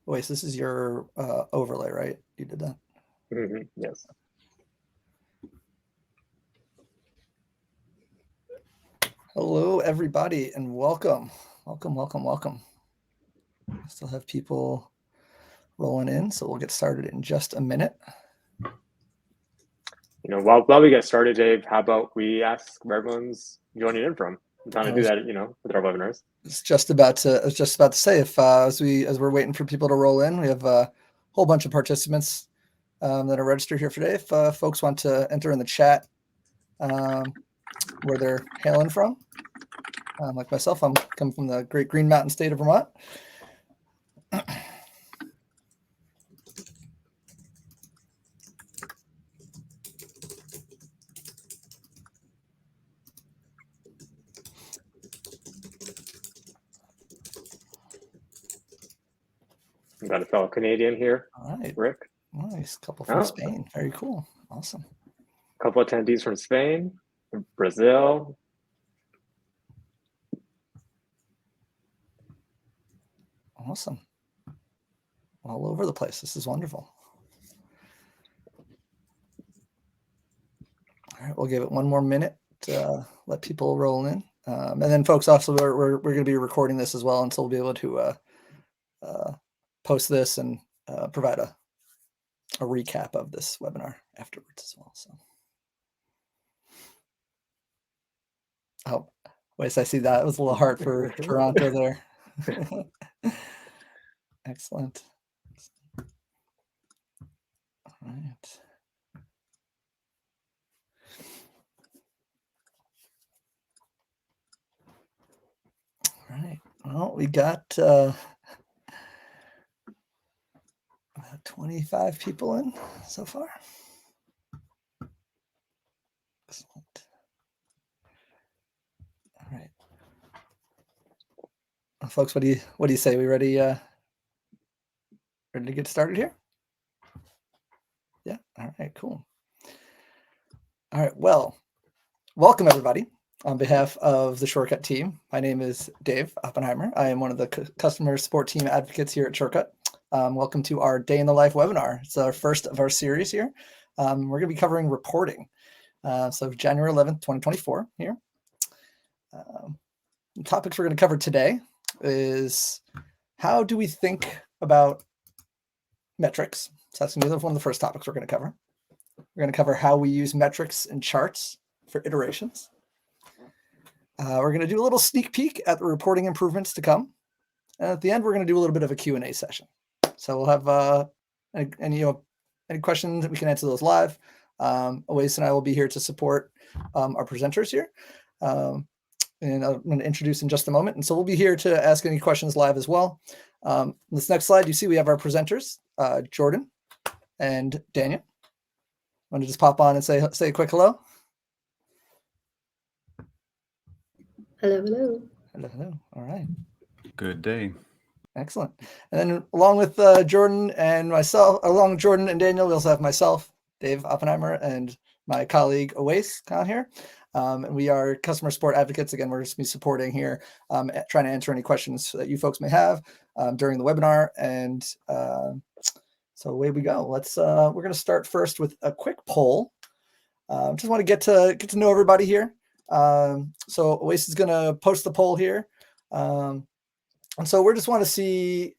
Wait, this is your overlay, right? You did that? Yes. Hello, everybody, and welcome. Welcome. I still have people rolling in, so we'll get started in just a minute. While we get started, Dave, how about we ask where everyone's joining in from? I'm trying to do that, with our webinars. I was just about to say, if as we're waiting for people to roll in, we have a whole bunch of participants that are registered here today. If folks want to enter in the chat where they're hailing from, like myself, I'm coming from the great Green Mountain state of Vermont. We've got a fellow Canadian here. All right, Rick. Nice, couple from Spain. Very cool, awesome. A couple attendees from Spain, Brazil. Awesome. All over the place. This is wonderful. All right, we'll give it one more minute to let people roll in. And then, folks, also, we're going to be recording this as well, and so we'll be able to post this and provide a recap of this webinar afterwards as well. So, oh, wait, I see that. It was a little hard for Toronto there. Excellent. All right. All right. Well, we got 25 people in so far. Excellent. All right. Folks, what do you say? We ready? Ready to get started here? Yeah. All right. Cool. All right. Well, welcome everybody. On behalf of the Shortcut team, my name is Dave Oppenheimer. I am one of the customer support team advocates here at Shortcut. Welcome to our Day in the Life webinar. It's our first of our series here. We're going to be covering reporting. So January 11th, 2024 here. The topics we're going to cover today is how do we think about metrics? So that's going to be one of the first topics we're going to cover. We're going to cover how we use metrics and charts for iterations. We're going to do a little sneak peek at the reporting improvements to come. And at the end, we're going to do a little bit of a Q&A session. So we'll have any questions, we can answer those live. Oasis and I will be here to support our presenters here. And I'm going to introduce in just a moment. And so we'll be here to ask any questions live as well. This next slide, you see we have our presenters, Jordan and Daniel. Want to just pop on and say a quick hello? Hello. All right. Good day. Excellent. And then along with Jordan and myself, along with Jordan and Daniel, we also have myself, Dave Oppenheimer, and my colleague Oasis on here. And we are customer support advocates. Again, we're just be supporting here, trying to answer any questions that you folks may have during the webinar. And so away we go. We're going to start first with a quick poll. Just want to get to know everybody here. So Oasis is going to post the poll here. And so we just want to see,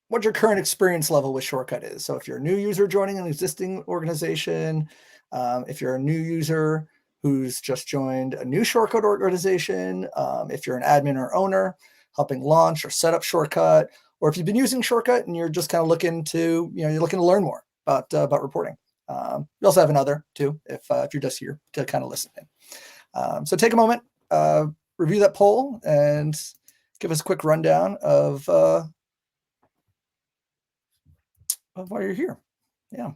what your current experience level with Shortcut is. So if you're a new user joining an existing organization, if you're a new user who's just joined a new Shortcut organization, if you're an admin or owner helping launch or set up Shortcut, or if you've been using Shortcut and you're just kind of looking to, you're looking to learn more about reporting. We also have another too, if you're just here to kind of listen in. So take a moment, review that poll, and give us a quick rundown of why you're here. Yeah.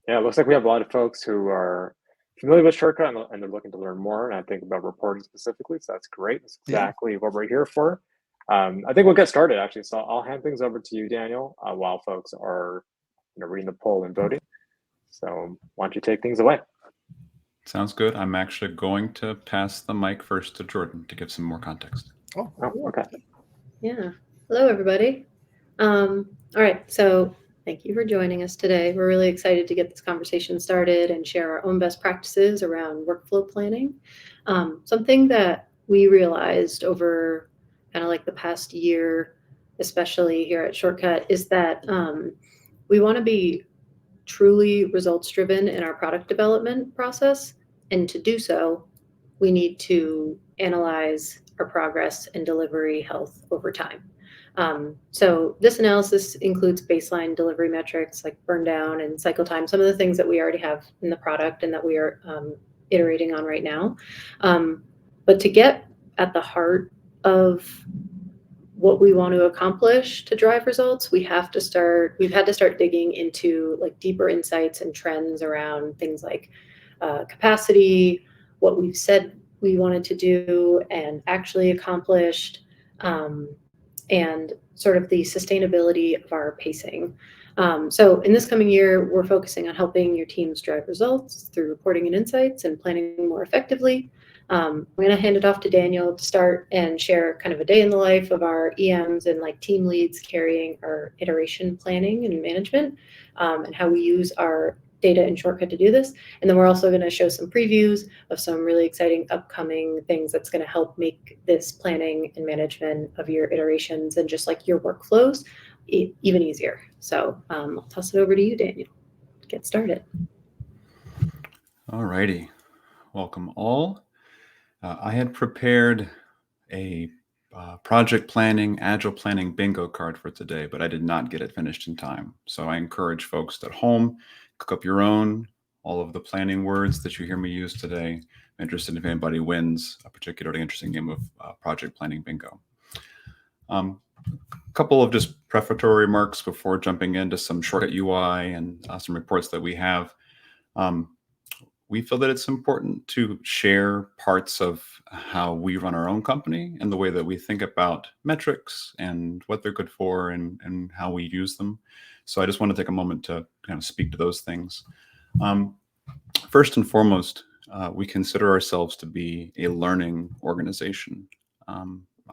Yeah, it looks like we have a lot of folks who are familiar with Shortcut and they're looking to learn more. And I think about reporting specifically, so that's great. That's exactly what we're here for. I think we'll get started actually. So I'll hand things over to you, Daniel, while folks are reading the poll and voting. So why don't you take things away? Sounds good. I'm actually going to pass the mic first to Jordan to give some more context. Oh, okay. Yeah. Hello, everybody. All right. So thank you for joining us today. We're really excited to get this conversation started and share our own best practices around workflow planning. Something that we realized over kind of like the past year, especially here at Shortcut, is that we want to be truly results driven in our product development process. And to do so, we need to analyze our progress and delivery health over time. So this analysis includes baseline delivery metrics like burn down and cycle time, some of the things that we already have in the product and that we are iterating on right now. But to get at the heart of what we want to accomplish to drive results, we've had to start digging into like deeper insights and trends around things like capacity, what we've said we wanted to do and actually accomplished, and sort of the sustainability of our pacing. So in this coming year, we're focusing on helping your teams drive results through reporting and insights and planning more effectively. I'm going to hand it off to Daniel to start and share kind of a day in the life of our EMs and like team leads carrying our iteration planning and management, and how we use our data and Shortcut to do this. And then we're also going to show some previews of some really exciting upcoming things that's going to help make this planning and management of your iterations and just like your workflows even easier. So I'll toss it over to you, Daniel, to get started. All righty. Welcome all. I had prepared a project planning, agile planning bingo card for today, but I did not get it finished in time. So I encourage folks at home, cook up your own, all of the planning words that you hear me use today. I'm interested if anybody wins a particularly interesting game of project planning bingo. A couple of just prefatory remarks before jumping into some Shortcut UI and some reports that we have. We feel that it's important to share parts of how we run our own company and the way that we think about metrics and what they're good for and how we use them. So I just want to take a moment to kind of speak to those things. First and foremost, we consider ourselves to be a learning organization.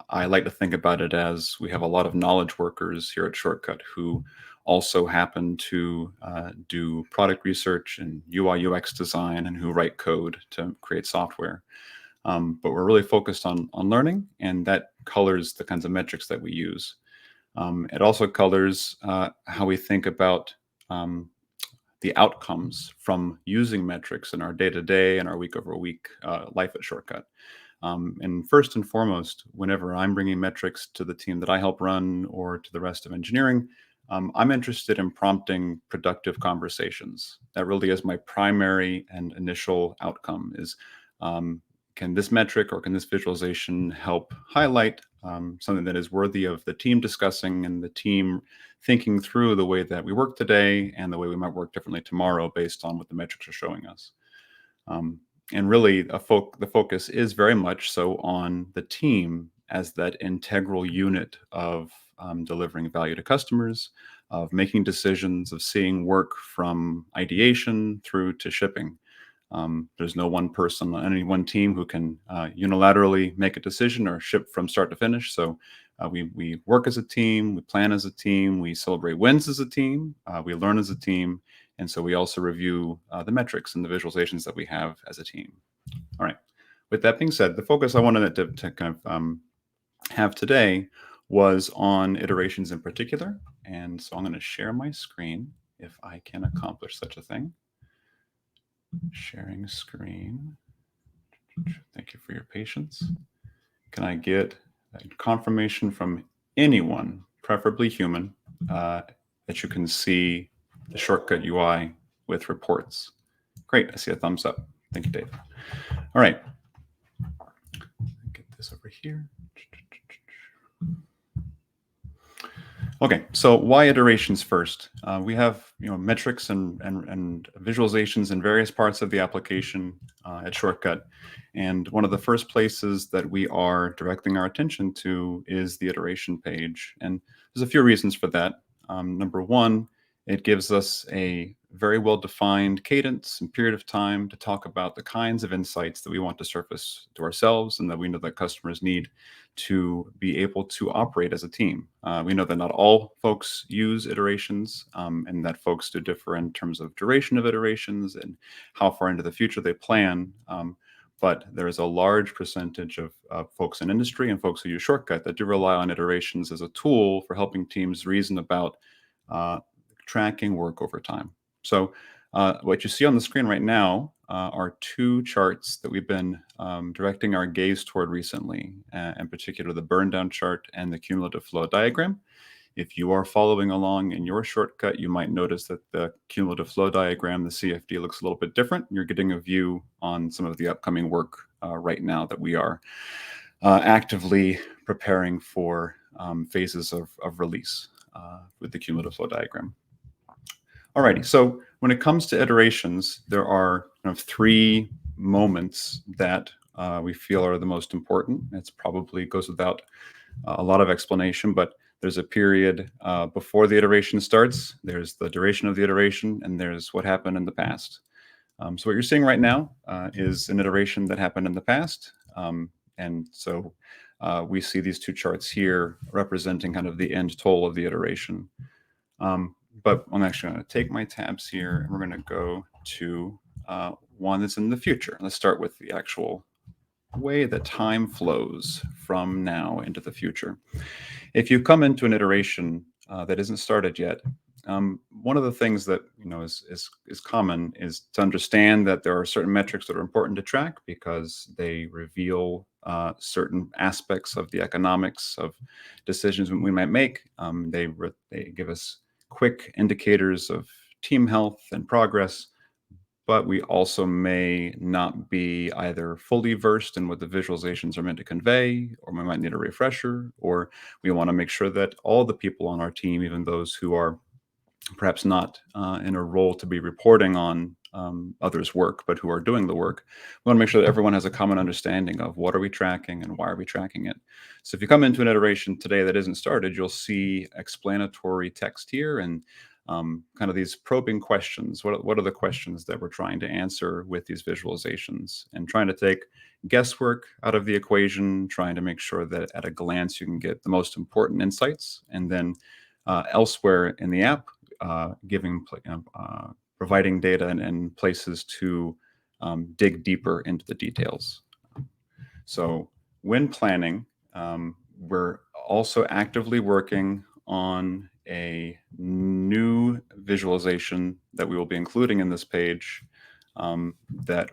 I like to think about it as we have a lot of knowledge workers here at Shortcut who also happen to do product research and UI UX design and who write code to create software. But we're really focused on learning, and that colors the kinds of metrics that we use. It also colors how we think about the outcomes from using metrics in our day-to-day and our week-over-week life at Shortcut. And first and foremost, whenever I'm bringing metrics to the team that I help run or to the rest of engineering, I'm interested in prompting productive conversations. That really is my primary and initial outcome is, can this metric or can this visualization help highlight something that is worthy of the team discussing and the team thinking through the way that we work today and the way we might work differently tomorrow based on what the metrics are showing us. And really, the focus is very much so on the team as that integral unit of delivering value to customers, of making decisions, of seeing work from ideation through to shipping. There's no one person on any one team who can unilaterally make a decision or ship from start to finish. So we work as a team, we plan as a team, we celebrate wins as a team, we learn as a team, and so we also review the metrics and the visualizations that we have as a team. All right. With that being said, the focus I wanted to kind of have today was on iterations in particular. And so I'm going to share my screen if I can accomplish such a thing. Sharing screen. Thank you for your patience. Can I get a confirmation from anyone, preferably human, that you can see the Shortcut UI with reports? Great, I see a thumbs up. Thank you, Dave. All right. Get this over here. Okay, so why iterations first? We have metrics and visualizations in various parts of the application at Shortcut. And one of the first places that we are directing our attention to is the iteration page. And there's a few reasons for that. Number one It gives us a very well-defined cadence and period of time to talk about the kinds of insights that we want to surface to ourselves and that we know that customers need to be able to operate as a team. We know that not all folks use iterations, and that folks do differ in terms of duration of iterations and how far into the future they plan. But there is a large percentage of folks in industry and folks who use Shortcut that do rely on iterations as a tool for helping teams reason about tracking work over time. So what you see on the screen right now are two charts that we've been directing our gaze toward recently, in particular the burn down chart and the cumulative flow diagram. If you are following along in your Shortcut, you might notice that the cumulative flow diagram, the CFD, looks a little bit different. You're getting a view on some of the upcoming work right now that we are actively preparing for phases of release with the cumulative flow diagram. Alrighty, so when it comes to iterations, there are kind of three moments that we feel are the most important. It's probably goes without a lot of explanation, but there's a period before the iteration starts, there's the duration of the iteration, and there's what happened in the past. So what you're seeing right now is an iteration that happened in the past. And so we see these two charts here representing kind of the end toll of the iteration. But I'm actually going to take my tabs here and we're going to go to one that's in the future. Let's start with the actual way that time flows from now into the future. If you come into an iteration that isn't started yet, one of the things that is common is to understand that there are certain metrics that are important to track because they reveal certain aspects of the economics of decisions we might make. They give us quick indicators of team health and progress, but we also may not be either fully versed in what the visualizations are meant to convey, or we might need a refresher, or we want to make sure that all the people on our team, even those who are perhaps not in a role to be reporting on others' work, but who are doing the work, we want to make sure that everyone has a common understanding of what are we tracking and why are we tracking it. So if you come into an iteration today that isn't started, you'll see explanatory text here and kind of these probing questions. What are the questions that we're trying to answer with these visualizations, and trying to take guesswork out of the equation, trying to make sure that at a glance you can get the most important insights, and then elsewhere in the app, providing data and places to dig deeper into the details. So when planning, we're also actively working on a new visualization that we will be including in this page that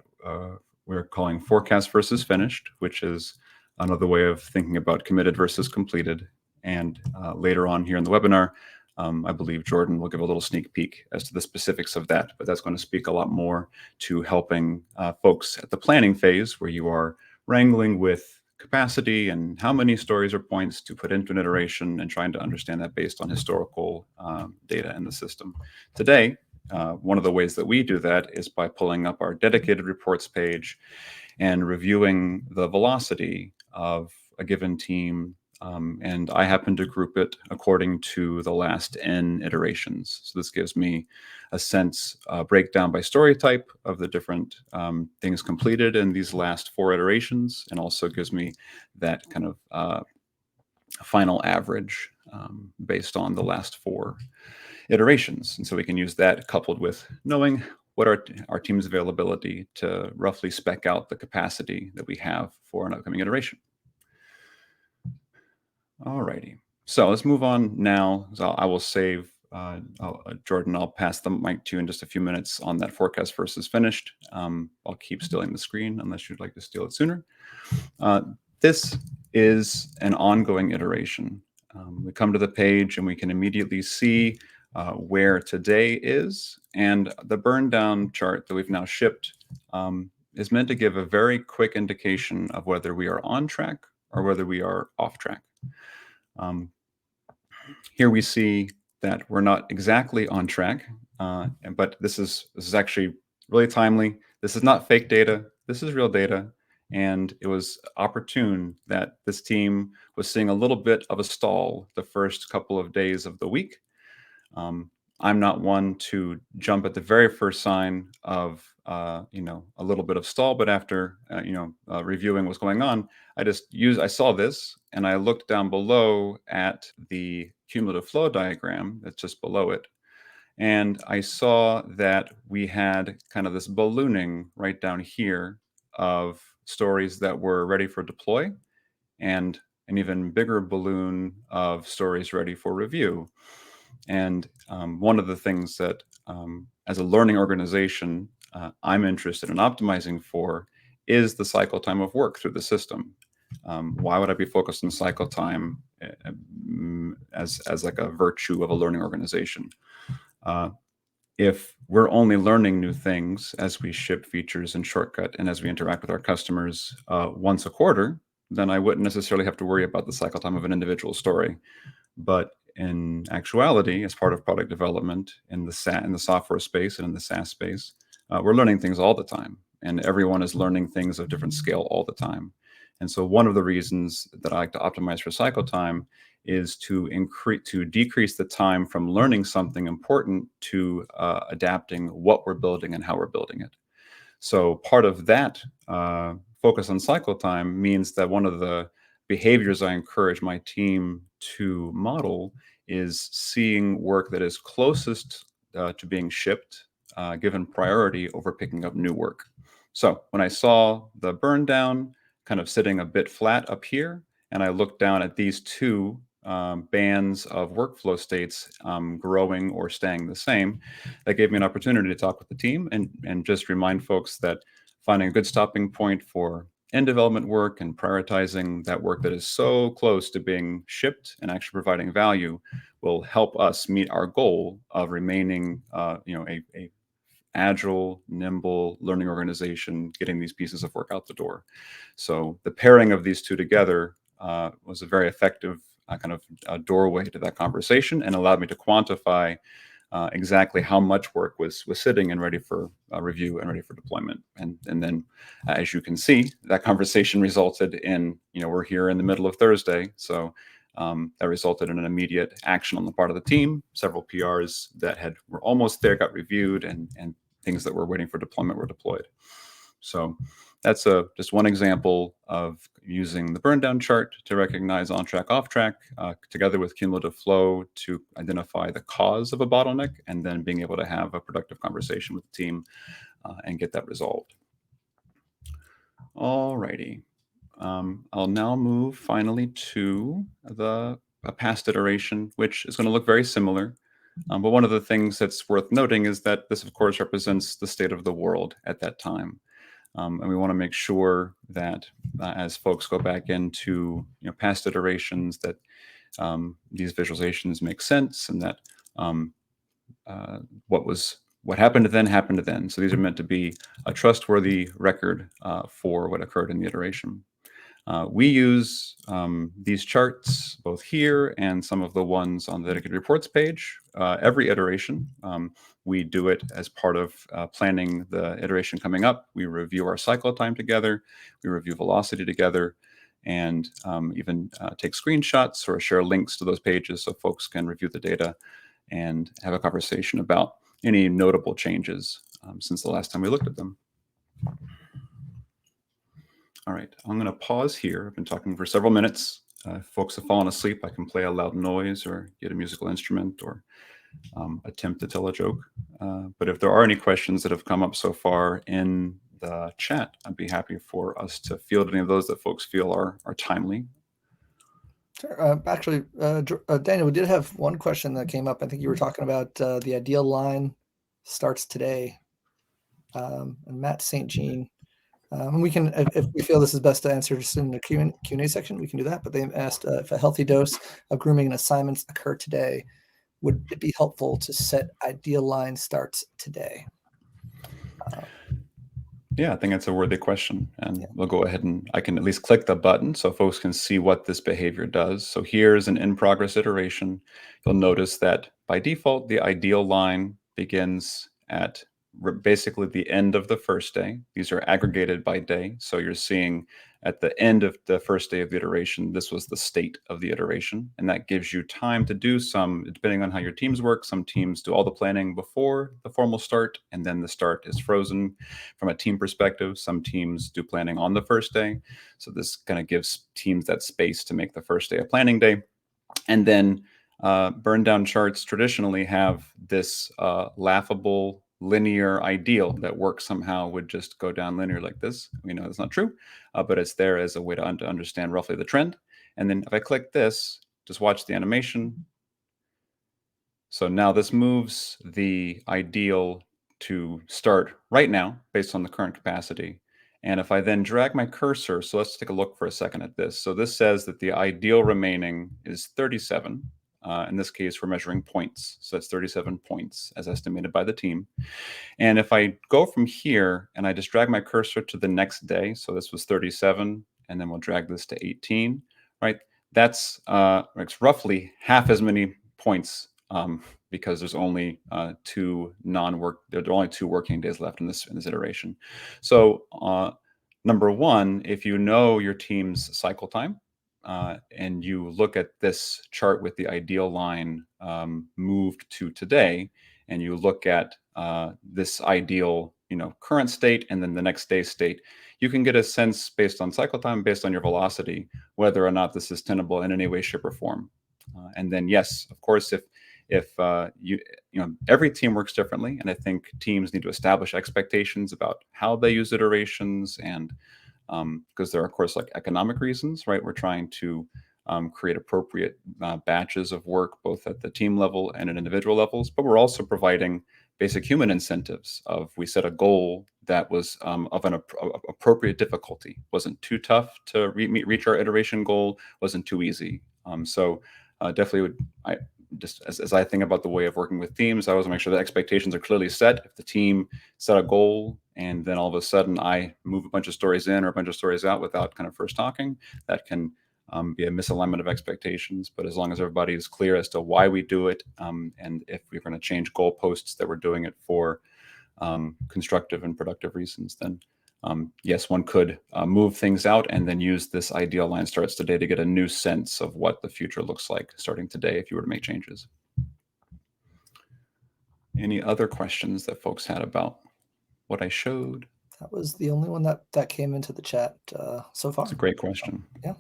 we're calling forecast versus finished, which is another way of thinking about committed versus completed. And later on here in the webinar, I believe Jordan will give a little sneak peek as to the specifics of that, but that's going to speak a lot more to helping folks at the planning phase where you are wrangling with capacity and how many stories or points to put into an iteration and trying to understand that based on historical data in the system. Today, one of the ways that we do that is by pulling up our dedicated reports page and reviewing the velocity of a given team. And I happen to group it according to the last n iterations. So this gives me a sense, breakdown by story type of the different things completed in these last 4 iterations, and also gives me that kind of final average based on the last 4 iterations. And so we can use that coupled with knowing what our team's availability to roughly spec out the capacity that we have for an upcoming iteration. Alrighty, so let's move on now. So I will save, Jordan, I'll pass the mic to you in just a few minutes on that forecast versus finished. I'll keep stealing the screen unless you'd like to steal it sooner. This is an ongoing iteration. We come to the page and we can immediately see where today is, and the burn down chart that we've now shipped is meant to give a very quick indication of whether we are on track or whether we are off track. Here we see that we're not exactly on track, but this is actually really timely. This is not fake data. This is real data. And it was opportune that this team was seeing a little bit of a stall the first couple of days of the week. I'm not one to jump at the very first sign of a little bit of stall, but after reviewing what's going on, I saw this and I looked down below at the cumulative flow diagram that's just below it. And I saw that we had kind of this ballooning right down here of stories that were ready for deploy and an even bigger balloon of stories ready for review. And one of the things that, as a learning organization, I'm interested in optimizing for is the cycle time of work through the system. Why would I be focused on cycle time as like a virtue of a learning organization? If we're only learning new things as we ship features and shortcut and as we interact with our customers once a quarter, then I wouldn't necessarily have to worry about the cycle time of an individual story. But in actuality, as part of product development in the software space and in the SaaS space, we're learning things all the time, and everyone is learning things of different scale all the time. And so one of the reasons that I like to optimize for cycle time is to decrease the time from learning something important to adapting what we're building and how we're building it. So part of that focus on cycle time means that one of the behaviors I encourage my team to model is seeing work that is closest to being shipped, given priority over picking up new work. So when I saw the burn down kind of sitting a bit flat up here, and I looked down at these two bands of workflow states growing or staying the same, that gave me an opportunity to talk with the team and just remind folks that finding a good stopping point for end development work and prioritizing that work that is so close to being shipped and actually providing value will help us meet our goal of remaining a agile, nimble learning organization, getting these pieces of work out the door. So the pairing of these two together was a very effective kind of doorway to that conversation and allowed me to quantify exactly how much work was sitting and ready for review and ready for deployment. And then, as you can see, that conversation resulted in, we're here in the middle of Thursday. So that resulted in an immediate action on the part of the team. Several PRs that were almost there got reviewed, and things that were waiting for deployment were deployed. So that's just one example of using the burn down chart to recognize on track, off track, together with cumulative flow to identify the cause of a bottleneck, and then being able to have a productive conversation with the team and get that resolved. All righty. I'll now move finally to a past iteration, which is going to look very similar. But one of the things that's worth noting is that this, of course, represents the state of the world at that time. And we want to make sure that as folks go back into past iterations, that these visualizations make sense, and that what happened then. So these are meant to be a trustworthy record for what occurred in the iteration. We use these charts both here and some of the ones on the dedicated reports page every iteration. We do it as part of planning the iteration coming up. We review our cycle time together. We review velocity together, and even take screenshots or share links to those pages so folks can review the data and have a conversation about any notable changes since the last time we looked at them. All right, I'm going to pause here. I've been talking for several minutes. If folks have fallen asleep, I can play a loud noise or get a musical instrument or attempt to tell a joke. But if there are any questions that have come up so far in the chat, I'd be happy for us to field any of those that folks feel are timely. Sure. Actually, Daniel, we did have one question that came up. I think you were talking about the ideal line starts today. And Matt St. Jean. We can, if we feel this is best to answer just in the Q&A section, we can do that. But they asked if a healthy dose of grooming and assignments occur today, would it be helpful to set ideal line starts today? Yeah, I think that's a worthy question. And we'll go ahead and I can at least click the button so folks can see what this behavior does. So here's an in-progress iteration. You'll notice that by default, the ideal line begins at basically the end of the first day. These are aggregated by day. So you're seeing at the end of the first day of the iteration, this was the state of the iteration. And that gives you time to do some, depending on how your teams work, some teams do all the planning before the formal start, and then the start is frozen from a team perspective. Some teams do planning on the first day. So this kind of gives teams that space to make the first day a planning day. And then burn down charts traditionally have this laughable linear ideal that work somehow would just go down linear like this. We know that's not true, but it's there as a way to understand roughly the trend. And then if I click this, just watch the animation. So now this moves the ideal to start right now based on the current capacity. And if I then drag my cursor, so let's take a look for a second at this. So this says that the ideal remaining is 37. In this case, we're measuring points. So that's 37 points as estimated by the team. And if I go from here and I just drag my cursor to the next day, so this was 37, and then we'll drag this to 18, right? That's it's roughly half as many points because there's only two working days left in this iteration. So number one, if you know your team's cycle time, and you look at this chart with the ideal line moved to today, and you look at this ideal, current state and then the next day state, you can get a sense based on cycle time, based on your velocity, whether or not this is tenable in any way, shape, or form. And then, yes, of course, if every team works differently, and I think teams need to establish expectations about how they use iterations, and because there are, of course, like economic reasons, right? We're trying to create appropriate batches of work, both at the team level and at individual levels, but we're also providing basic human incentives we set a goal that was of an appropriate difficulty, wasn't too tough to reach our iteration goal, wasn't too easy. So definitely just as I think about the way of working with teams, I always make sure the expectations are clearly set. If the team set a goal and then all of a sudden I move a bunch of stories in or a bunch of stories out without kind of first talking, that can be a misalignment of expectations. But as long as everybody is clear as to why we do it, and if we're going to change goalposts, that we're doing it for constructive and productive reasons, then yes, one could move things out and then use this ideal line starts today to get a new sense of what the future looks like starting today if you were to make changes. Any other questions that folks had about what I showed? That was the only one that came into the chat so far. That's a great question. Yeah.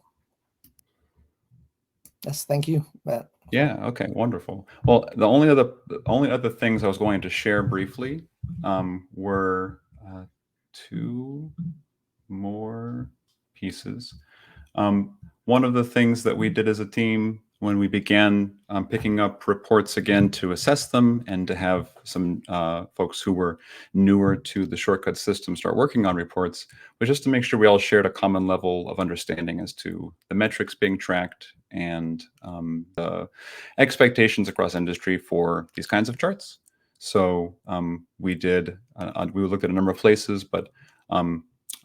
Yes, thank you, Matt. Yeah, okay, wonderful. Well, the only other things I was going to share briefly were two more pieces. One of the things that we did as a team when we began picking up reports again to assess them and to have some folks who were newer to the shortcut system start working on reports was just to make sure we all shared a common level of understanding as to the metrics being tracked and the expectations across industry for these kinds of charts. So we looked at a number of places, but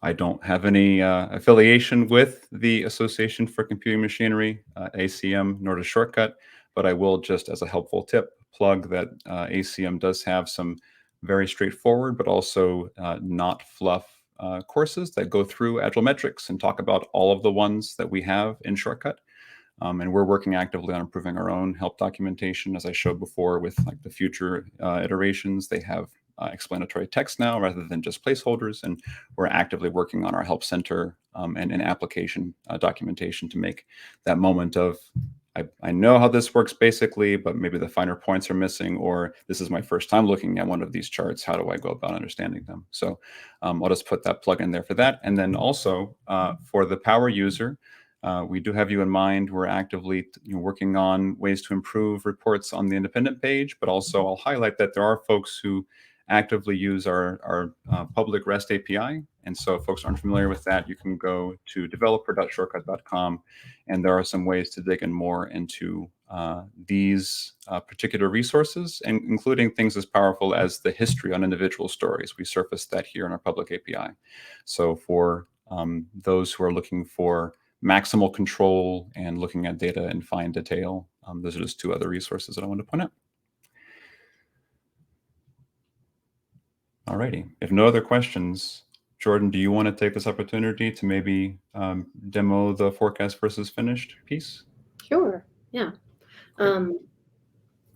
I don't have any affiliation with the Association for Computing Machinery, ACM, nor does Shortcut, but I will, just as a helpful tip, plug that ACM does have some very straightforward, but also not fluff courses that go through Agile metrics and talk about all of the ones that we have in Shortcut. And we're working actively on improving our own help documentation, as I showed before with like the future iterations. They have explanatory text now rather than just placeholders, and we're actively working on our help center and application documentation to make that moment of I know how this works basically, but maybe the finer points are missing, or this is my first time looking at one of these charts. How do I go about understanding them? So I'll just put that plug in there for that. And then also for the power user, we do have you in mind. We're actively working on ways to improve reports on the independent page, but also I'll highlight that there are folks who actively use our public REST API. And so if folks aren't familiar with that, you can go to developer.shortcut.com, and there are some ways to dig in more into these particular resources, and including things as powerful as the history on individual stories. We surfaced that here in our public API. So for those who are looking for maximal control and looking at data in fine detail, those are just two other resources that I want to point out. Alrighty, if no other questions, Jordan, do you want to take this opportunity to maybe demo the forecast versus finished piece? Sure. Yeah.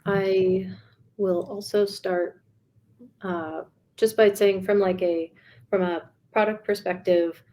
I will also start just by saying from a product perspective,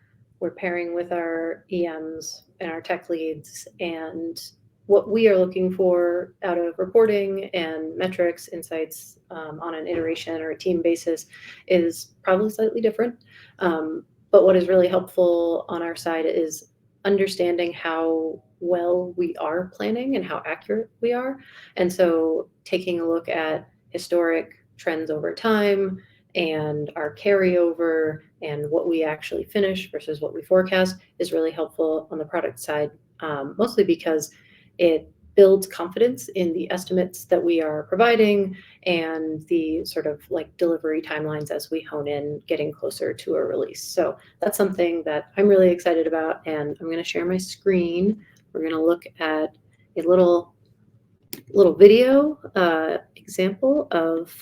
we're pairing with our EMs and our tech leads, and what we are looking for out of reporting and metrics insights on an iteration or a team basis is probably slightly different. But what is really helpful on our side is understanding how well we are planning and how accurate we are. And so taking a look at historic trends over time and our carryover and what we actually finish versus what we forecast is really helpful on the product side, mostly because it builds confidence in the estimates that we are providing and the sort of like delivery timelines as we hone in getting closer to a release. So that's something that I'm really excited about, and I'm going to share my screen. We're going to look at a little video example of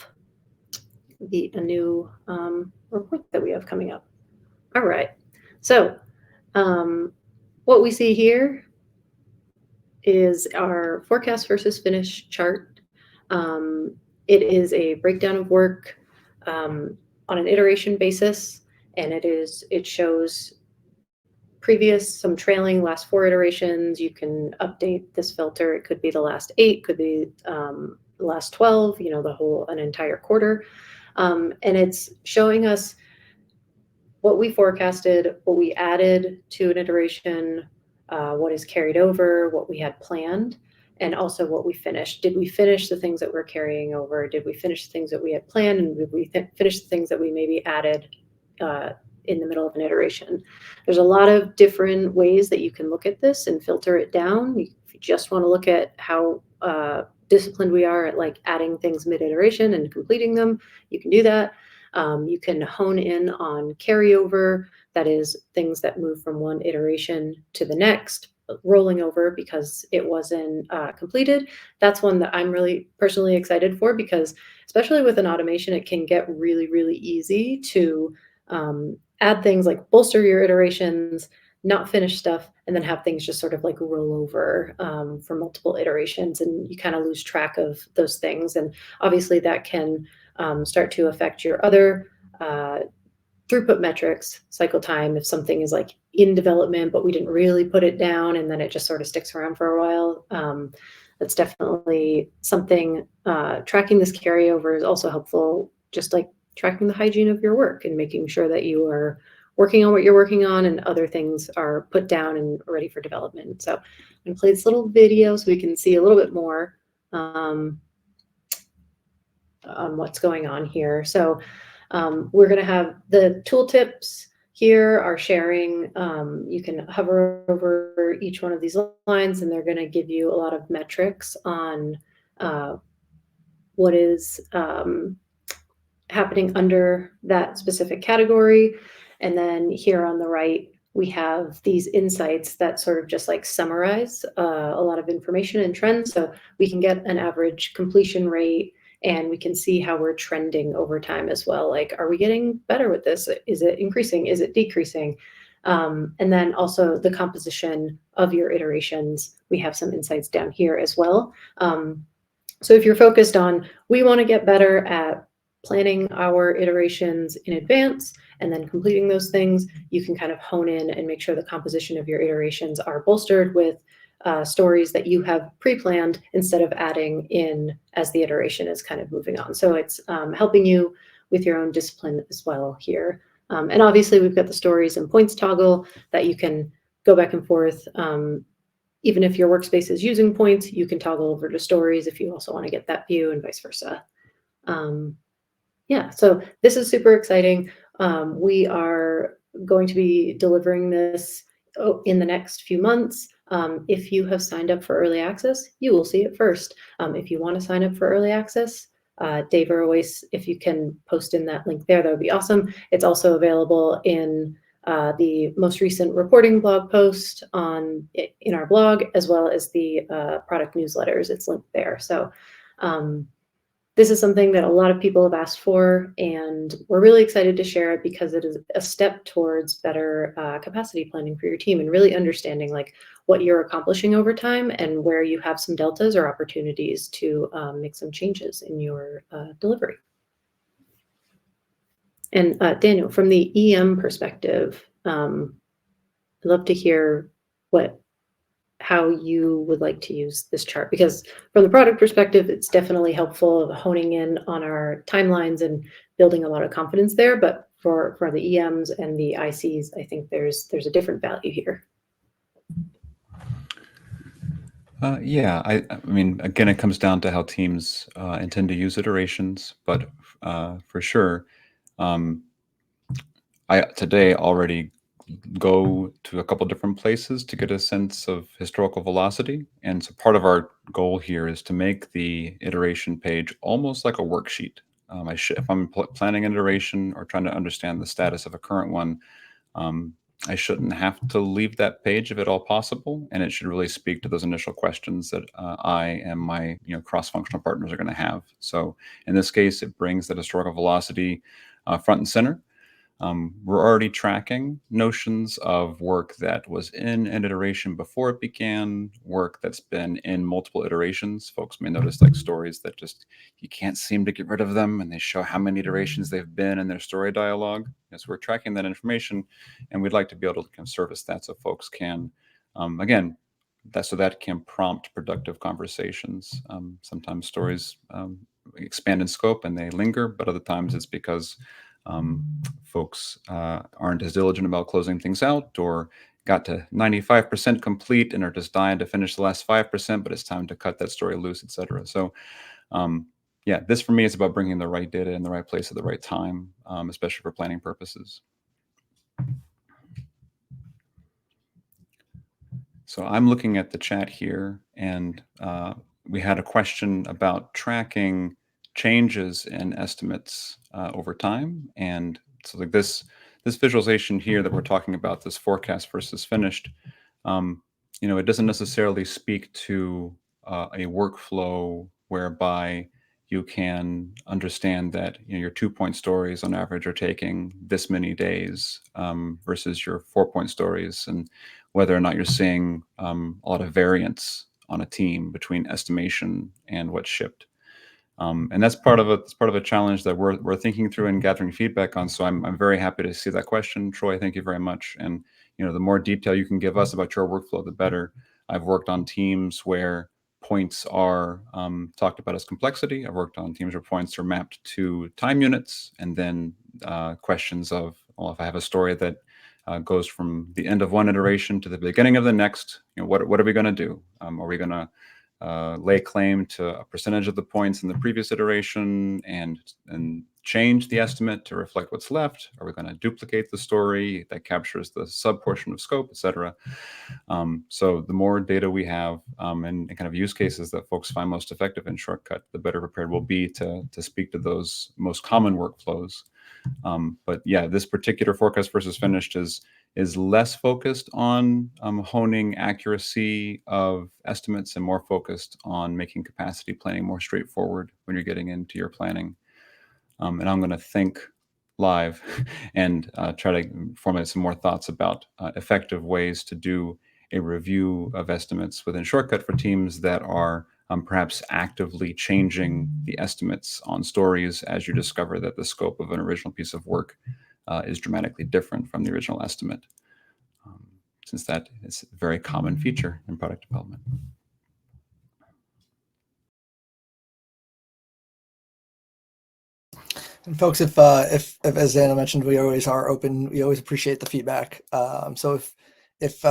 a new report that we have coming up. All right. So what we see here is our forecast versus finish chart. It is a breakdown of work on an iteration basis, and it shows some trailing last 4 iterations. You can update this filter. It could be the last 8, could be the last 12, an entire quarter. And it's showing us what we forecasted, what we added to an iteration, what is carried over, what we had planned, and also what we finished. Did we finish the things that we're carrying over? Did we finish the things that we had planned? And did we finish the things that we maybe added in the middle of an iteration? There's a lot of different ways that you can look at this and filter it down. If you just want to look at how disciplined we are at like adding things mid-iteration and completing them, you can do that. You can hone in on carryover, that is things that move from one iteration to the next, rolling over because it wasn't completed. That's one that I'm really personally excited for, because especially with an automation, it can get really, really easy to add things like bolster your iterations, not finish stuff, and then have things just sort of like roll over for multiple iterations, and you kind of lose track of those things. And obviously that can start to affect your other throughput metrics, cycle time, if something is like in development, but we didn't really put it down and then it just sort of sticks around for a while. That's definitely something. Tracking this carryover is also helpful, just like tracking the hygiene of your work and making sure that you are working on what you're working on and other things are put down and ready for development. So I'm going to play this little video so we can see a little bit more on what's going on here. So we're going to have the tooltips here are sharing. You can hover over each one of these lines and they're going to give you a lot of metrics on what is happening under that specific category. And then here on the right, we have these insights that sort of just like summarize a lot of information and trends. So we can get an average completion rate, and we can see how we're trending over time as well. Like, are we getting better with this? Is it increasing? Is it decreasing? And then also the composition of your iterations. We have some insights down here as well. So if you're focused on, we want to get better at planning our iterations in advance and then completing those things, you can kind of hone in and make sure the composition of your iterations are bolstered with stories that you have pre-planned instead of adding in as the iteration is kind of moving on. So it's helping you with your own discipline as well here. And obviously we've got the stories and points toggle that you can go back and forth. Even if your workspace is using points, you can toggle over to stories if you also want to get that view, and vice versa. Yeah, so this is super exciting. We are going to be delivering this in the next few months. If you have signed up for early access, you will see it first. If you want to sign up for early access, Dave or Ois, if you can post in that link there, that would be awesome. It's also available in the most recent reporting blog post in our blog, as well as the product newsletters. It's linked there. So This is something that a lot of people have asked for, and we're really excited to share it because it is a step towards better capacity planning for your team and really understanding like what you're accomplishing over time and where you have some deltas or opportunities to make some changes in your delivery. And Daniel, from the EM perspective, I'd love to hear how you would like to use this chart, because from the product perspective, it's definitely helpful honing in on our timelines and building a lot of confidence there. But for the EMs and the ICs, I think there's a different value here. Yeah, I mean, again, it comes down to how teams intend to use iterations, but for sure, I today already go to a couple different places to get a sense of historical velocity. And so part of our goal here is to make the iteration page almost like a worksheet. If I'm planning an iteration or trying to understand the status of a current one, I shouldn't have to leave that page if at all possible, and it should really speak to those initial questions that I and my cross-functional partners are going to have. So in this case, it brings that historical velocity front and center. We're already tracking notions of work that was in an iteration before it began, work that's been in multiple iterations. Folks may notice like stories that just, you can't seem to get rid of them, and they show how many iterations they've been in their story dialogue. And so we're tracking that information, and we'd like to be able to kind of service that so folks can, again, that can prompt productive conversations. Sometimes stories expand in scope and they linger, but other times it's because folks aren't as diligent about closing things out, or got to 95% complete and are just dying to finish the last 5%, but it's time to cut that story loose, etc. So yeah, this for me is about bringing the right data in the right place at the right time, especially for planning purposes. So I'm looking at the chat here, and we had a question about tracking changes in estimates over time. And so like this visualization here that we're talking about, this forecast versus finished, it doesn't necessarily speak to a workflow whereby you can understand that your 2-point stories on average are taking this many days versus your 4-point stories, and whether or not you're seeing a lot of variance on a team between estimation and what's shipped. And that's part of a challenge that we're thinking through and gathering feedback on. So I'm very happy to see that question, Troy. Thank you very much. And the more detail you can give us about your workflow, the better. I've worked on teams where points are talked about as complexity. I've worked on teams where points are mapped to time units, and then questions of, well, if I have a story that goes from the end of one iteration to the beginning of the next, what are we going to do? Are we going to lay claim to a percentage of the points in the previous iteration and change the estimate to reflect what's left? Are we going to duplicate the story that captures the sub portion of scope, etc.? So the more data we have and kind of use cases that folks find most effective in Shortcut, the better prepared we'll be to speak to those most common workflows. But yeah, this particular forecast versus finished is less focused on honing accuracy of estimates and more focused on making capacity planning more straightforward when you're getting into your planning. And I'm going to think live and try to formulate some more thoughts about effective ways to do a review of estimates within Shortcut for teams that are perhaps actively changing the estimates on stories as you discover that the scope of an original piece of work is dramatically different from the original estimate, since that is a very common feature in product development. And folks, if as Anna mentioned, we always are open. We always appreciate the feedback. So if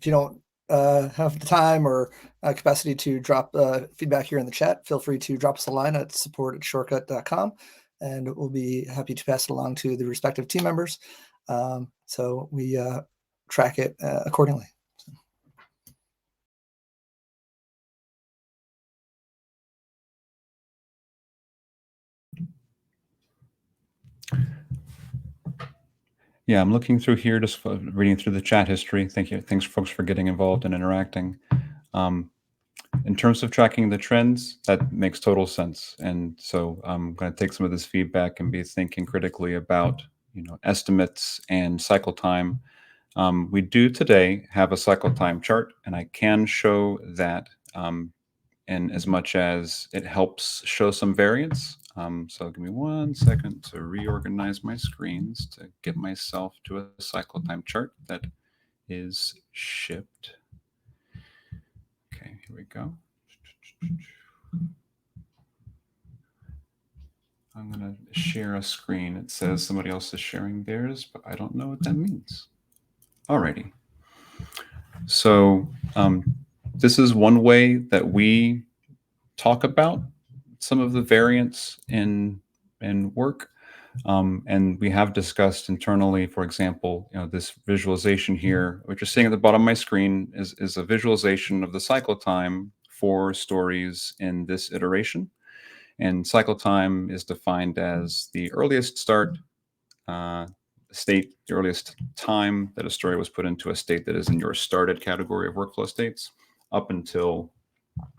you don't have the time or capacity to drop feedback here in the chat, feel free to drop us a line at support@shortcut.com, and we'll be happy to pass it along to the respective team members. So we track it accordingly. Yeah, I'm looking through here, just reading through the chat history. Thank you. Thanks, folks, for getting involved and interacting. In terms of tracking the trends, that makes total sense. And so I'm going to take some of this feedback and be thinking critically about, estimates and cycle time. We do today have a cycle time chart, and I can show that in as much as it helps show some variance. So give me 1 second to reorganize my screens to get myself to a cycle time chart that is shipped. Okay, here we go. I'm going to share a screen. It says somebody else is sharing theirs, but I don't know what that means. Alrighty. So this is one way that we talk about some of the variance in work. And we have discussed internally, for example, this visualization here, which you're seeing at the bottom of my screen is a visualization of the cycle time for stories in this iteration. And cycle time is defined as the earliest start state, the earliest time that a story was put into a state that is in your started category of workflow states, up until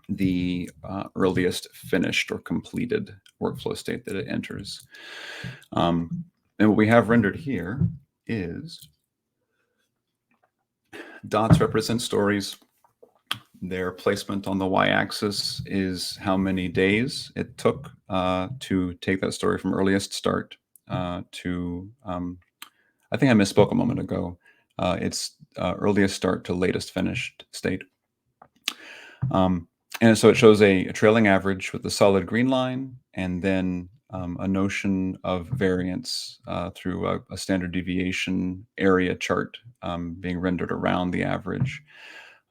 the earliest finished or completed workflow state that it enters. And what we have rendered here is dots represent stories. Their placement on the y-axis is how many days it took to take that story from earliest start to, I think I misspoke a moment ago. It's earliest start to latest finished state. And so it shows a trailing average with a solid green line, and then a notion of variance through a standard deviation area chart being rendered around the average.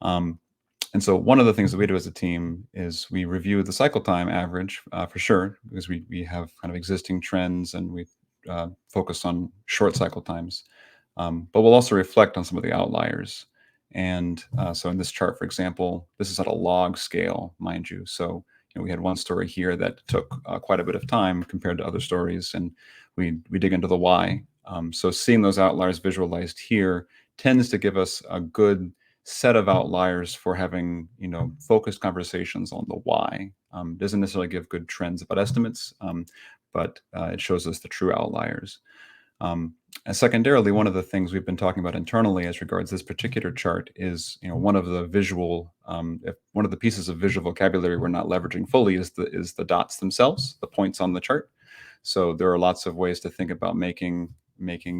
And so one of the things that we do as a team is we review the cycle time average for sure, because we have kind of existing trends and we focus on short cycle times. But we'll also reflect on some of the outliers. And so in this chart, for example, this is at a log scale, mind you. So we had one story here that took quite a bit of time compared to other stories, and we dig into the why. So seeing those outliers visualized here tends to give us a good set of outliers for having focused conversations on the why. Doesn't necessarily give good trends about estimates, but it shows us the true outliers. And secondarily, one of the things we've been talking about internally as regards this particular chart is, one of the visual, one of the pieces of visual vocabulary we're not leveraging fully is the dots themselves, the points on the chart. So there are lots of ways to think about making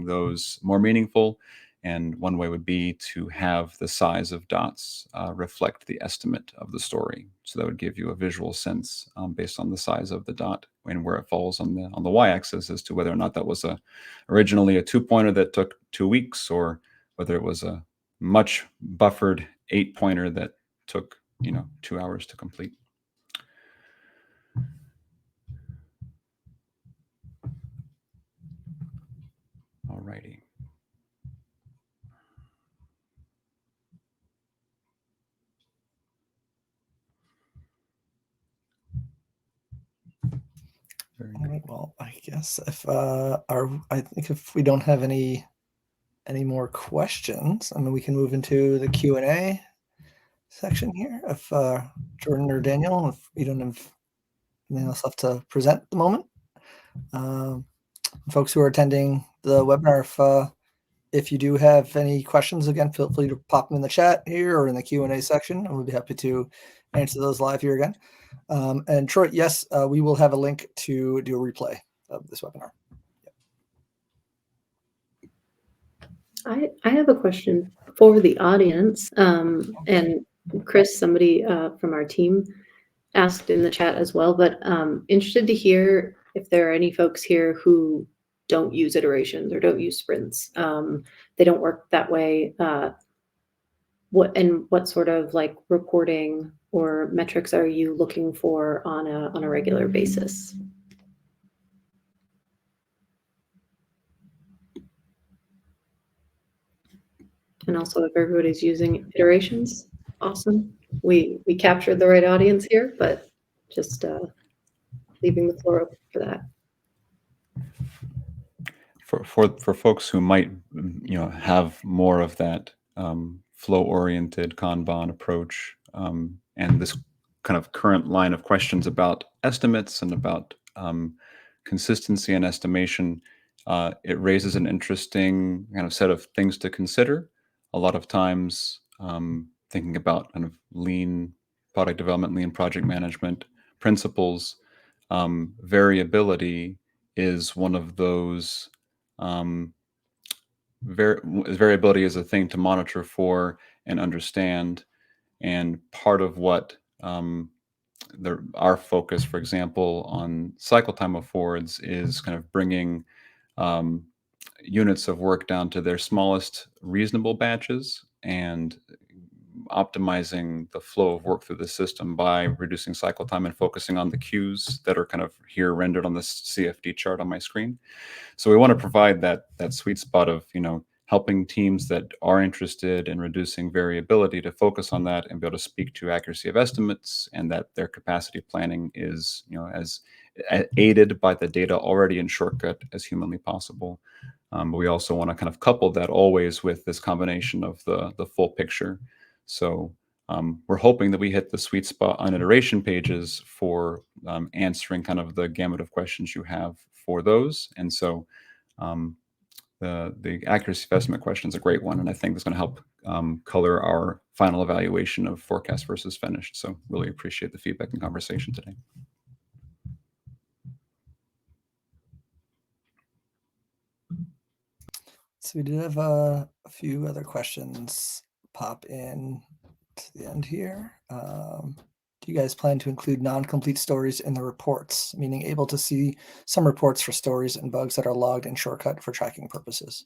those more meaningful. And one way would be to have the size of dots reflect the estimate of the story. So that would give you a visual sense based on the size of the dot and where it falls on the y-axis as to whether or not that was originally a 2-pointer that took 2 weeks, or whether it was a much buffered 8-pointer that took 2 hours to complete. All righty. All right. Well, I guess if I think if we don't have any more questions, I mean, we can move into the Q&A section here. If Jordan or Daniel, if we don't have anything else left to present at the moment, folks who are attending the webinar, if you do have any questions, again, feel free to pop them in the chat here or in the Q&A section, and we'll be happy to answer those live here again. And Troy, yes, we will have a link to do a replay of this webinar. I have a question for the audience. And Chris, somebody from our team asked in the chat as well, but interested to hear if there are any folks here who don't use iterations or don't use sprints. They don't work that way. What sort of like reporting or metrics are you looking for on a regular basis? And also, if everybody's using iterations, awesome. We captured the right audience here, but just leaving the floor open for that. For folks who might have more of that flow-oriented Kanban approach, and this kind of current line of questions about estimates and about consistency and estimation, it raises an interesting kind of set of things to consider. A lot of times, thinking about kind of lean product development, lean project management principles, variability is one of those. Variability is a thing to monitor for and understand. And part of what our focus, for example, on cycle time affords is kind of bringing units of work down to their smallest reasonable batches and optimizing the flow of work through the system by reducing cycle time and focusing on the queues that are kind of here rendered on this CFD chart on my screen. So we want to provide that sweet spot of, helping teams that are interested in reducing variability to focus on that and be able to speak to accuracy of estimates, and that their capacity planning is, as aided by the data already in Shortcut as humanly possible. But we also want to kind of couple that always with this combination of the full picture. So we're hoping that we hit the sweet spot on iteration pages for answering kind of the gamut of questions you have for those. And so the accuracy of estimate question is a great one, and I think it's going to help color our final evaluation of forecast versus finished. So really appreciate the feedback and conversation today. So we did have a few other questions pop in to the end here. Do you guys plan to include non-complete stories in the reports, meaning able to see some reports for stories and bugs that are logged in Shortcut for tracking purposes?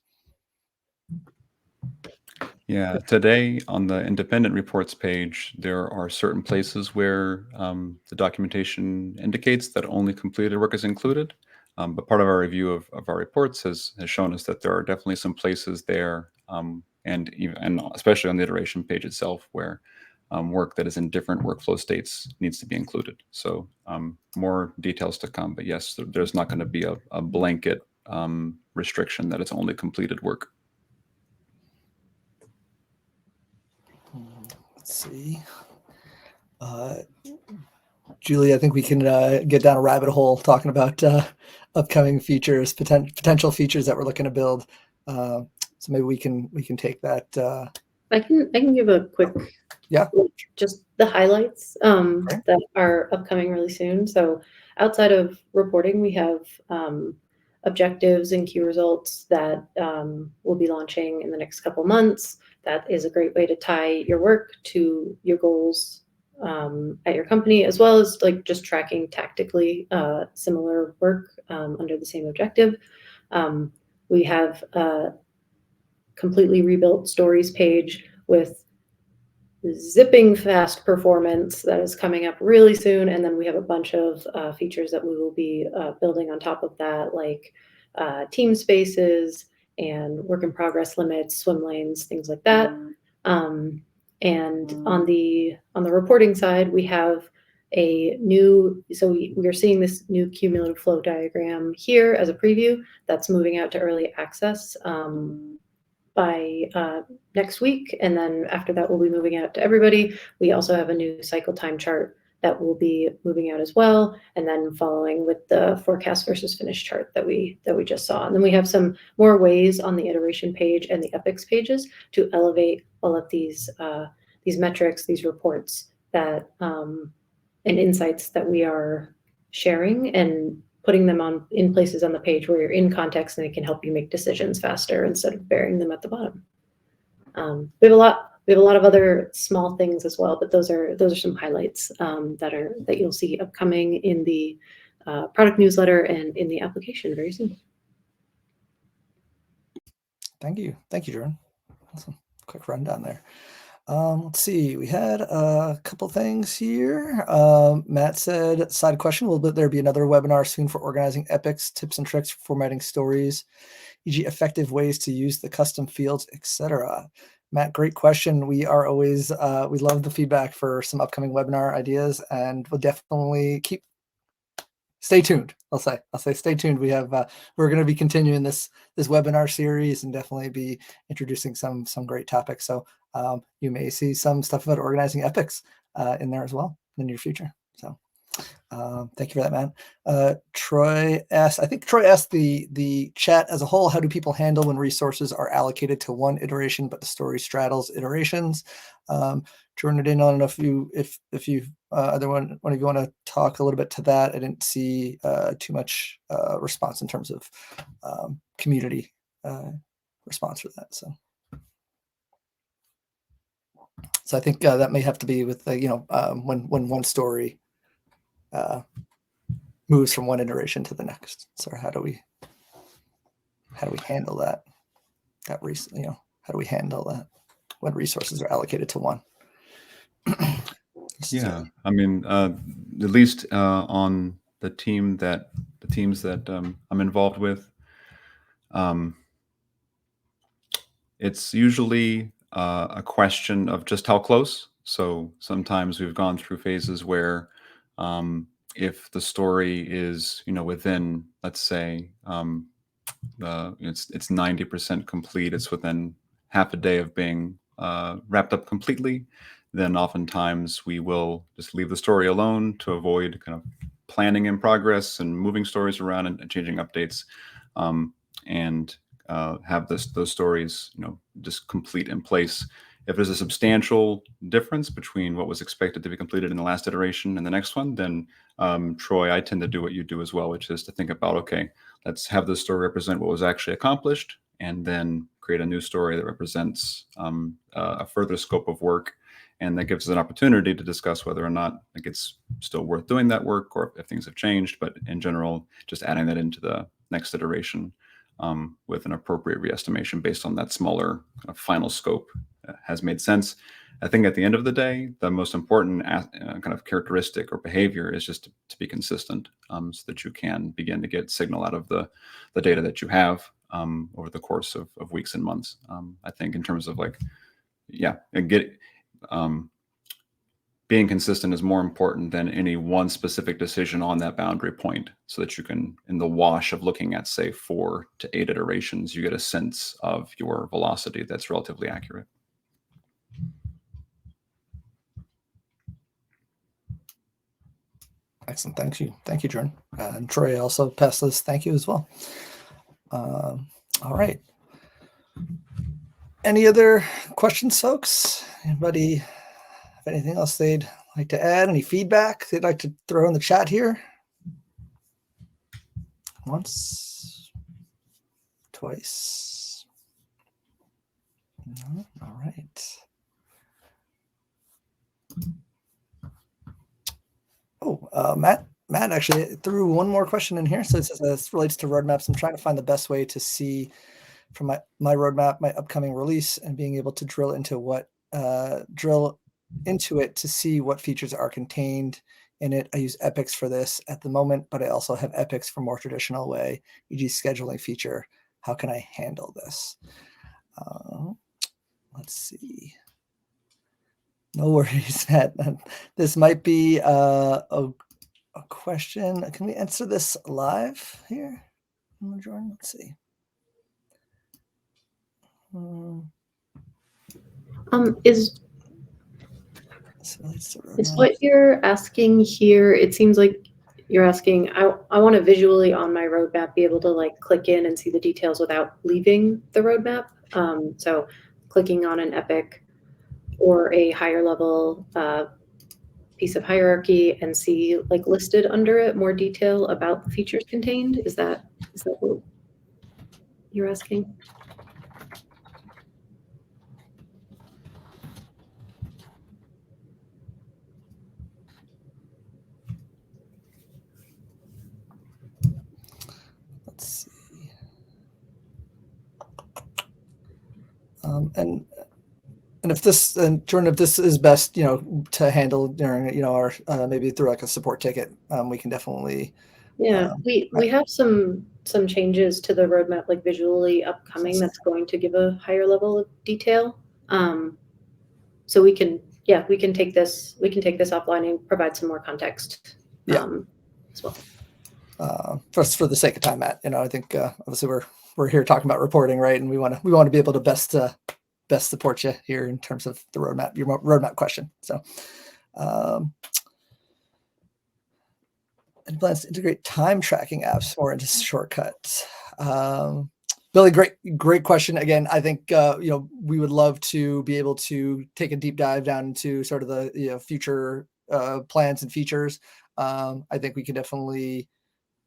Yeah, today on the independent reports page, there are certain places where the documentation indicates that only completed work is included. But part of our review of our reports has shown us that there are definitely some places there, and especially on the iteration page itself, where work that is in different workflow states needs to be included. So more details to come, but yes, there's not going to be a blanket restriction that it's only completed work. Let's see. Julie, I think we can get down a rabbit hole talking about upcoming features, potential features that we're looking to build. So maybe we can take that. I can give a quick, just the highlights that are upcoming really soon. So outside of reporting, we have objectives and key results that we'll be launching in the next couple months. That is a great way to tie your work to your goals at your company, as well as like just tracking tactically similar work under the same objective. We have a completely rebuilt stories page with zipping fast performance that is coming up really soon. And then we have a bunch of features that we will be building on top of that, like team spaces and work in progress limits, swim lanes, things like that. And on the reporting side, we have a new, so we are seeing this new cumulative flow diagram here as a preview that's moving out to early access by next week. And then after that, we'll be moving out to everybody. We also have a new cycle time chart that will be moving out as well. And then following with the forecast versus finish chart that we just saw. And then we have some more ways on the iteration page and the epics pages to elevate all of these metrics, these reports that and insights that we are sharing, and putting them in places on the page where you're in context and it can help you make decisions faster instead of burying them at the bottom. We have a lot of other small things as well, but those are some highlights that you'll see upcoming in the product newsletter and in the application very soon. Thank you, Jordan. Awesome. Quick rundown there. Let's see, we had a couple things here. Matt said, side question, will there be another webinar soon for organizing epics, tips and tricks for formatting stories, e.g. effective ways to use the custom fields, etc.? Matt, great question. We are always, we love the feedback for some upcoming webinar ideas, and we'll definitely stay tuned. I'll say stay tuned. We have we're going to be continuing this webinar series and definitely be introducing some great topics. So you may see some stuff about organizing epics in there as well in the near future. So thank you for that, Matt. Troy asked, I think Troy asked the chat as a whole, how do people handle when resources are allocated to one iteration, but the story straddles iterations? Jordan, I don't know if you either one of you want to talk a little bit to that. I didn't see too much response in terms of community response for that. So I think that may have to be with when one story moves from one iteration to the next. So how do we handle that? How do we handle that when resources are allocated to one? Yeah, I mean, at least on the teams that I'm involved with, it's usually a question of just how close. So sometimes we've gone through phases where if the story is, within, let's say, it's 90% complete, it's within half a day of being wrapped up completely, then oftentimes we will just leave the story alone to avoid kind of planning in progress and moving stories around and changing updates, and have those stories, just complete in place. If there's a substantial difference between what was expected to be completed in the last iteration and the next one, then Troy, I tend to do what you do as well, which is to think about, okay, let's have this story represent what was actually accomplished, and then create a new story that represents a further scope of work. And that gives us an opportunity to discuss whether or not it's still worth doing that work, or if things have changed. But in general, just adding that into the next iteration with an appropriate re-estimation based on that smaller kind of final scope has made sense. I think at the end of the day, the most important kind of characteristic or behavior is just to be consistent, so that you can begin to get signal out of the data that you have over the course of weeks and months. I think in terms of being consistent is more important than any one specific decision on that boundary point, so that you can, in the wash of looking at, say, 4 to 8 iterations, you get a sense of your velocity that's relatively accurate. Excellent. Thank you, Jordan. And Troy also passed this. Thank you as well. All right. Any other questions, folks? Anybody have anything else they'd like to add? Any feedback they'd like to throw in the chat here? Once, twice. No? All right. Oh, Matt actually threw one more question in here. So it says, this relates to roadmaps. I'm trying to find the best way to see from my roadmap, my upcoming release, and being able to drill into it to see what features are contained in it. I use epics for this at the moment, but I also have epics for more traditional way, e.g. scheduling feature. How can I handle this? Let's see. No worries, Matt. This might be a question. Can we answer this live here, Jordan? Let's see. Is what you're asking here? It seems like you're asking, I want to visually on my roadmap be able to click in and see the details without leaving the roadmap. So clicking on an epic or a higher level piece of hierarchy and see listed under it more detail about the features contained. Is that what you're asking? Let's see. And if this, and Jordan, if this is best, to handle during, our maybe through a support ticket, we can definitely. Yeah, we have some changes to the roadmap, visually upcoming, that's going to give a higher level of detail. So we can take this offline and provide some more context. As well. Just for the sake of time, Matt, I think obviously we're here talking about reporting, right? And we want to be able to best support you here in terms of the roadmap, your roadmap question. So Any plans to integrate time tracking apps more into shortcuts? Billy, great question. Again, I think we would love to be able to take a deep dive down into sort of the future plans and features. I think we can definitely,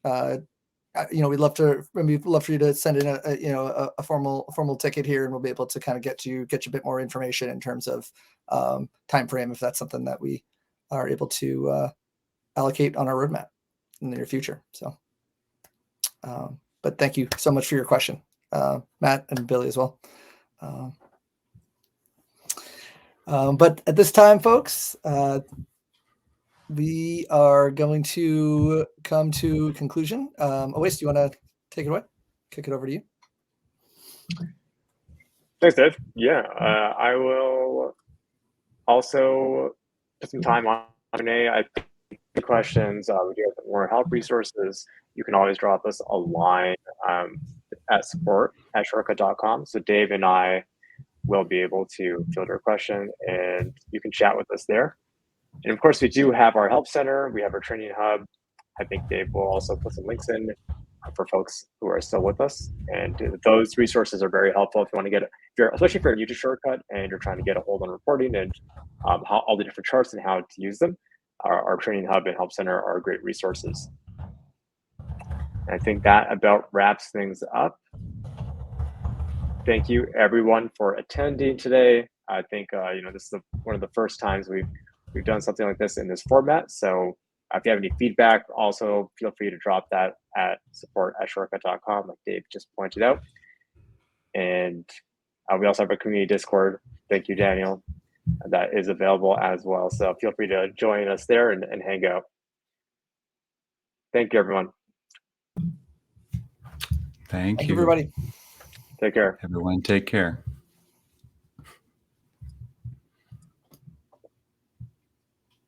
we'd love for you to send in a formal ticket here, and we'll be able to kind of get you a bit more information in terms of time frame, if that's something that we are able to allocate on our roadmap in the near future. So, but thank you so much for your question, Matt and Billy as well. But at this time, folks, we are going to come to a conclusion. Oasis, do you want to take it away? Kick it over to you. Thanks, Dave. Yeah, I will also put some time on Q&A. I think the questions, we do have more help resources. You can always drop us a line at support@shortcut.com. So Dave and I will be able to field your question, and you can chat with us there. And of course, we do have our help center. We have our training hub. I think Dave will also put some links in for folks who are still with us. And those resources are very helpful if you want to especially if you're new to Shortcut and you're trying to get a hold on reporting and how all the different charts and how to use them. Our training hub and help center are great resources. And I think that about wraps things up. Thank you everyone for attending today. I think this is one of the first times we've done something like this in this format. So if you have any feedback, also feel free to drop that at support@shortcut.com, like Dave just pointed out. And we also have a community Discord. Thank you, Daniel. That is available as well. So feel free to join us there and hang out. Thank you, everyone. Thank you, everybody. Take care. Everyone, take care.